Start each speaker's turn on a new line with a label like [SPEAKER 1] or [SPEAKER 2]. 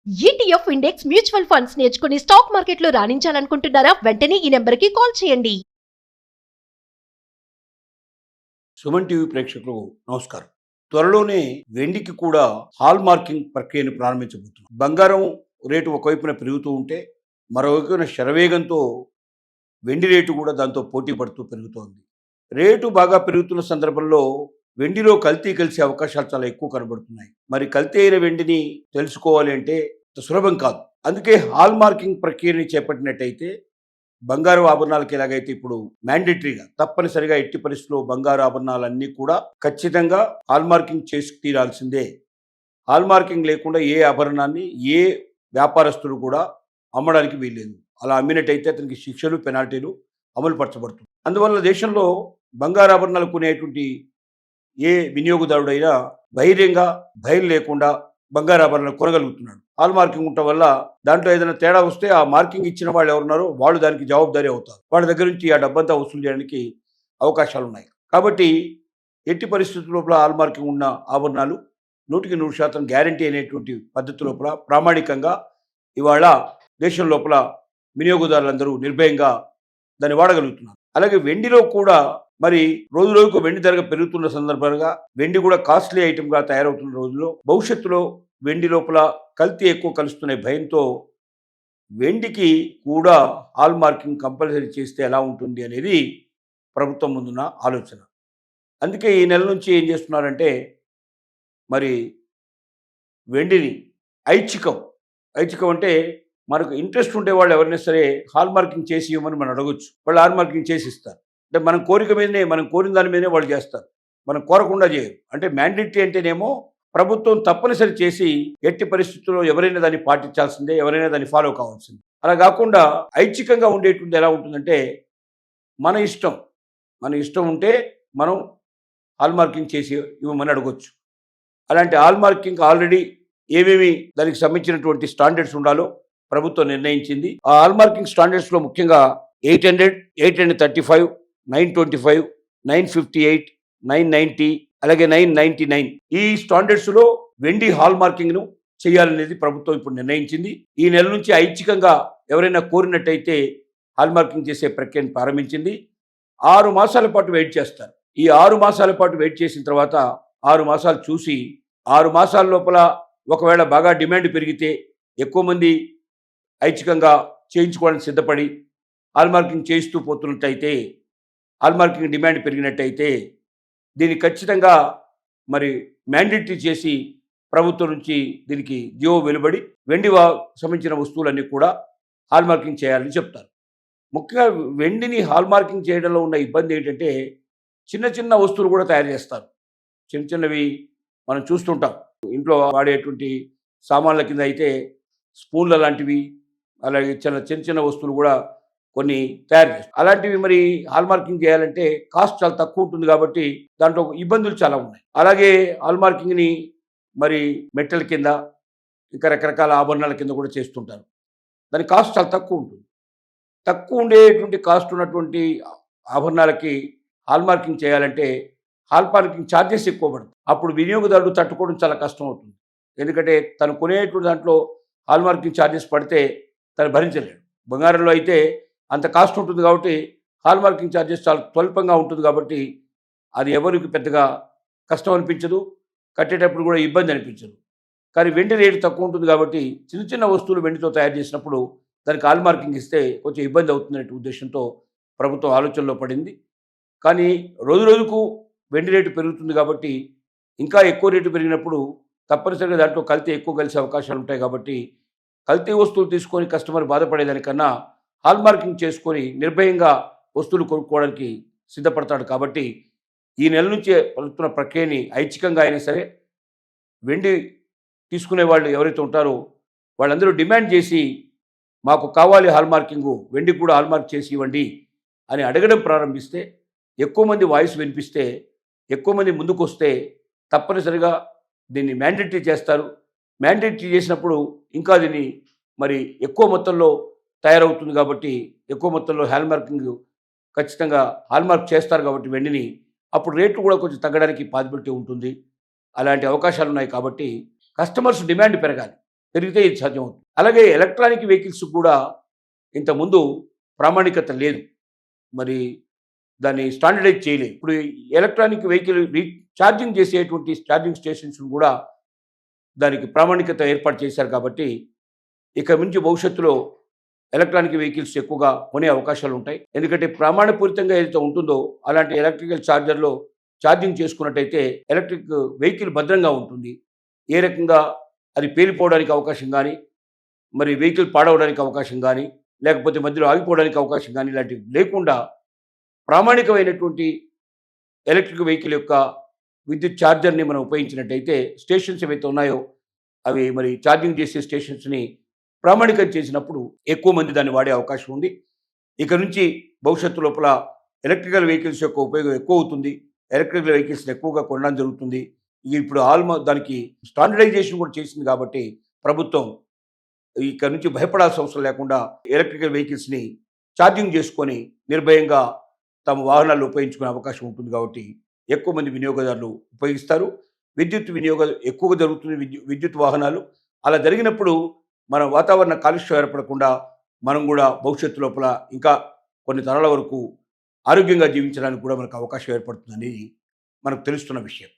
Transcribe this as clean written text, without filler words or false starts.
[SPEAKER 1] ETF index mutual funds నేర్చుకుని stock మార్కెట్లో రాణించాలనుకుంటున్నారా? వెంటనే ఈ నెంబర్కి కాల్ చేయండి.
[SPEAKER 2] సుమన్ టీవీ ప్రేక్షకులకు నమస్కారం. త్వరలోనే వెండికి కూడా హాల్ మార్కింగ్ ప్రక్రియను ప్రారంభించబోతున్నాం. బంగారం రేటు ఒకవైపున పెరుగుతూ ఉంటే మరోవైపున శరవేగంతో వెండి రేటు కూడా దాంతో పోటీ పడుతూ పెరుగుతోంది. రేటు బాగా పెరుగుతున్న సందర్భంలో వెండిలో కల్తీ కలిసే అవకాశాలు చాలా ఎక్కువ కనబడుతున్నాయి. మరి కల్తీ అయిన వెండిని తెలుసుకోవాలి అంటే సులభం కాదు. అందుకే హాల్ మార్కింగ్ ప్రక్రియని చేపట్టినట్టయితే బంగారు ఆభరణాలకి ఎలాగైతే ఇప్పుడు మ్యాండేటరీగా తప్పనిసరిగా ఎట్టి పరిస్థితుల్లో బంగారు ఆభరణాలన్నీ కూడా ఖచ్చితంగా హాల్ మార్కింగ్ చేసి తీరాల్సిందే. హాల్ మార్కింగ్ లేకుండా ఏ ఆభరణాన్ని ఏ వ్యాపారస్తుడు కూడా అమ్మడానికి వీల్లేదు. అలా అమ్మినట్టయితే అతనికి శిక్షలు పెనాల్టీలు అమలు పరచబడుతుంది. అందువల్ల దేశంలో బంగారు ఆభరణాలు కొనేటువంటి ఏ వినియోగదారుడైనా ధైర్యంగా భయం లేకుండా బంగారు ఆభరణాలు కొనగలుగుతున్నాడు. హాల్ మార్కింగ్ ఉండటం వల్ల దాంట్లో ఏదైనా తేడా వస్తే ఆ మార్కింగ్ ఇచ్చిన వాళ్ళు ఎవరున్నారో వాళ్ళు దానికి జవాబుదారీ అవుతారు. వాళ్ళ దగ్గర నుంచి ఆ డబ్బంతా వసూలు చేయడానికి అవకాశాలు ఉన్నాయి. కాబట్టి ఎట్టి పరిస్థితుల లోపల హాల్ మార్కింగ్ ఉన్న ఆభరణాలు 100% గ్యారంటీ అనేటువంటి పద్ధతి లోపల ప్రామాణికంగా ఇవాళ దేశం లోపల వినియోగదారులందరూ నిర్భయంగా దాన్ని వాడగలుగుతున్నారు. అలాగే వెండిలో కూడా మరి రోజు రోజుకు వెండి ధర పెరుగుతున్న సందర్భంగా వెండి కూడా కాస్ట్లీ ఐటమ్గా తయారవుతున్న రోజుల్లో భవిష్యత్తులో వెండి లోపల కల్తీ ఎక్కువ కలుస్తున్న భయంతో వెండికి కూడా హాల్ మార్కింగ్ కంపల్సరీ చేస్తే ఎలా ఉంటుంది అనేది ప్రభుత్వం ముందున్న ఆలోచన. అందుకే ఈ నెల నుంచి ఏం చేస్తున్నారంటే మరి వెండిని ఐచ్ఛికం అంటే మనకు ఇంట్రెస్ట్ ఉండే వాళ్ళు ఎవరైనా సరే హాల్ మార్కింగ్ చేసి ఇవ్వమని మనం అడగొచ్చు. వాళ్ళు హాల్ మార్కింగ్ చేసి ఇస్తారు. అంటే మనం కోరిక మీదనే మనం కోరిన దాని మీదనే వాళ్ళు చేస్తారు. మనం కోరకుండా చేయరు. అంటే మ్యాండేటరీ అంటేనేమో ప్రభుత్వం తప్పనిసరి చేసి ఎట్టి పరిస్థితుల్లో ఎవరైనా దాన్ని పాటించాల్సిందే, ఎవరైనా దాన్ని ఫాలో కావాల్సిందే. అలా కాకుండా ఐచ్ఛికంగా ఉండేటువంటి ఎలా ఉంటుందంటే మన ఇష్టం ఉంటే మనం హాల్ మార్కింగ్ చేసి ఇవ్వమని అడగొచ్చు. అలాంటి హాల్ మార్కింగ్ ఆల్రెడీ ఏమేమి దానికి సంబంధించినటువంటి స్టాండర్డ్స్ ఉండాలో ప్రభుత్వం నిర్ణయించింది. ఆ హాల్ మార్కింగ్ స్టాండర్డ్స్లో ముఖ్యంగా 800, 835, 925, 958, 990 అలాగే 999 ఈ స్టాండర్డ్స్లో వెండి హాల్ మార్కింగ్ను చేయాలనేది ప్రభుత్వం ఇప్పుడు నిర్ణయించింది. ఈ నెల నుంచి ఐచ్ఛికంగా ఎవరైనా కోరినట్టయితే హాల్ మార్కింగ్ చేసే ప్రక్రియను ప్రారంభించింది. 6 మాసాల పాటు వెయిట్ చేస్తారు. ఈ 6 మాసాల పాటు వెయిట్ చేసిన తర్వాత 6 మాసాలు చూసి 6 మాసాల లోపల ఒకవేళ బాగా డిమాండ్ పెరిగితే ఎక్కువ మంది ఐచ్ఛికంగా చేయించుకోవడానికి సిద్ధపడి హాల్ మార్కింగ్ చేయిస్తూ పోతున్నట్టయితే హాల్ మార్కింగ్ డిమాండ్ పెరిగినట్టయితే దీన్ని ఖచ్చితంగా మరి మ్యాండేటరీ చేసి ప్రభుత్వం నుంచి దీనికి జీవో వెలువడి వెండి సంబంధించిన వస్తువులన్నీ కూడా హాల్ మార్కింగ్ చేయాలని చెప్తారు. ముఖ్యంగా వెండిని హాల్ మార్కింగ్ చేయడంలో ఉన్న ఇబ్బంది ఏంటంటే చిన్న చిన్న వస్తువులు కూడా తయారు చేస్తారు. చిన్నవి మనం చూస్తుంటాం. ఇంట్లో వాడేటువంటి సామాన్ల కింద అయితే స్పూన్ల లాంటివి అలాగే చిన్న వస్తువులు కూడా కొన్ని తయారు చేస్తారు. అలాంటివి మరి హాల్ మార్కింగ్ చేయాలంటే కాస్ట్ చాలా తక్కువ ఉంటుంది కాబట్టి దాంట్లో ఇబ్బందులు చాలా ఉన్నాయి. అలాగే హాల్ మార్కింగ్ని మరి మెట్టల కింద ఇంకా రకరకాల ఆభరణాల కింద కూడా చేస్తుంటారు. దాని కాస్ట్ చాలా తక్కువ ఉంటుంది. తక్కువ ఉండేటువంటి కాస్ట్ ఉన్నటువంటి ఆభరణాలకి హాల్ మార్కింగ్ చేయాలంటే హాల్ మార్కింగ్ ఛార్జెస్ ఎక్కువ పడుతుంది. అప్పుడు వినియోగదారుడు తట్టుకోవడం చాలా కష్టం అవుతుంది. ఎందుకంటే తను కొనేటువంటి దాంట్లో హాల్ మార్కింగ్ ఛార్జెస్ పడితే తను భరించలేడు. బంగారంలో అయితే అంత కాస్ట్ ఉంటుంది కాబట్టి హాల్ మార్కింగ్ ఛార్జెస్ చాలా స్వల్పంగా ఉంటుంది కాబట్టి అది ఎవరికి పెద్దగా కష్టం అనిపించదు, కట్టేటప్పుడు కూడా ఇబ్బంది అనిపించదు. కానీ వెండి రేటు తక్కువ ఉంటుంది కాబట్టి చిన్న వస్తువులు వెండితో తయారు చేసినప్పుడు దానికి హాల్ మార్కింగ్ ఇస్తే కొంచెం ఇబ్బంది అవుతుందనే ఉద్దేశంతో ప్రభుత్వం ఆలోచనలో పడింది. కానీ రోజుకు వెండి రేటు పెరుగుతుంది కాబట్టి ఇంకా ఎక్కువ రేటు పెరిగినప్పుడు తప్పనిసరిగా దాంట్లో కల్తీ ఎక్కువ కలిసే అవకాశాలు ఉంటాయి. కాబట్టి కల్తీ వస్తువులు తీసుకొని కస్టమర్ బాధపడేదానికన్నా హాల్ మార్కింగ్ చేసుకొని నిర్భయంగా వస్తువులు కొనుక్కోవడానికి సిద్ధపడతాడు. కాబట్టి ఈ నెల నుంచే పలుకుతున్న ప్రక్రియని ఐచ్ఛికంగా అయినా సరే వెండి తీసుకునే వాళ్ళు ఎవరైతే ఉంటారో వాళ్ళందరూ డిమాండ్ చేసి మాకు కావాలి హాల్ మార్కింగు, వెండికి కూడా హాల్ మార్క్ చేసి ఇవ్వండి అని అడగడం ప్రారంభిస్తే ఎక్కువ మంది వాయిస్ వినిపిస్తే ఎక్కువ మంది ముందుకు వస్తే తప్పనిసరిగా దీన్ని మ్యాండేటరీ చేస్తారు. మ్యాండేటరీ చేసినప్పుడు ఇంకా దీన్ని మరి ఎక్కువ మొత్తంలో తయారవుతుంది కాబట్టి ఎక్కువ మొత్తంలో హాల్ మార్కింగ్ ఖచ్చితంగా హాల్ మార్క్ చేస్తారు కాబట్టి వెండిని అప్పుడు రేట్లు కూడా కొంచెం తగ్గడానికి పాసిబిలిటీ ఉంటుంది. అలాంటి అవకాశాలు ఉన్నాయి కాబట్టి కస్టమర్స్ డిమాండ్ పెరగాలి. పెరిగితే ఇది సాధ్యమవుతుంది. అలాగే ఎలక్ట్రానిక్ వెహికల్స్ కూడా ఇంతకుముందు ప్రామాణికత లేదు. మరి దాన్ని స్టాండర్డైజ్ చేయలేదు. ఇప్పుడు ఎలక్ట్రానిక్ వెహికల్ ఛార్జింగ్ చేసేటువంటి ఛార్జింగ్ స్టేషన్స్ కూడా దానికి ప్రామాణికత ఏర్పాటు చేశారు కాబట్టి ఇక నుంచి భవిష్యత్తులో ఎలక్ట్రానిక్ వెహికల్స్ ఎక్కువగా కొనే అవకాశాలు ఉంటాయి. ఎందుకంటే ప్రామాణపూరితంగా ఏదైతే ఉంటుందో అలాంటి ఎలక్ట్రికల్ ఛార్జర్లో ఛార్జింగ్ చేసుకున్నట్టయితే ఎలక్ట్రిక్ వెహికల్ భద్రంగా ఉంటుంది. ఏ రకంగా అది పేలిపోవడానికి అవకాశం కానీ, మరి వెహికల్ పాడవడానికి అవకాశం కానీ, లేకపోతే మధ్యలో ఆగిపోవడానికి అవకాశం కానీ ఇలాంటివి లేకుండా ప్రామాణికమైనటువంటి ఎలక్ట్రిక్ వెహికల్ యొక్క విద్యుత్ ఛార్జర్ని మనం ఉపయోగించినట్టయితే స్టేషన్స్ ఏవైతే ఉన్నాయో అవి మరి ఛార్జింగ్ చేసే స్టేషన్స్ని ప్రామాణికం చేసినప్పుడు ఎక్కువ మంది దాన్ని వాడే అవకాశం ఉంది. ఇక నుంచి భవిష్యత్తు లోపల ఎలక్ట్రికల్ వెహికల్స్ యొక్క ఉపయోగం ఎక్కువ అవుతుంది. ఎలక్ట్రికల్ వెహికల్స్ని ఎక్కువగా కొనడం జరుగుతుంది. ఇప్పుడు దానికి స్టాండర్డైజేషన్ కూడా చేసింది కాబట్టి ప్రభుత్వం ఇక నుంచి భయపడాల్సిన అవసరం లేకుండా ఎలక్ట్రికల్ వెహికల్స్ని ఛార్జింగ్ చేసుకొని నిర్భయంగా తమ వాహనాలు ఉపయోగించుకునే అవకాశం ఉంటుంది కాబట్టి ఎక్కువ మంది వినియోగదారులు ఉపయోగిస్తారు. విద్యుత్ వినియోగం ఎక్కువగా జరుగుతుంది. విద్యుత్ వాహనాలు అలా జరిగినప్పుడు మన వాతావరణ కాలుష్యం ఏర్పడకుండా మనం కూడా భవిష్యత్తు లోపల ఇంకా కొన్ని తరాల వరకు ఆరోగ్యంగా జీవించడానికి కూడా మనకు అవకాశం ఏర్పడుతుంది అనేది మనకు తెలుస్తున్న విషయం.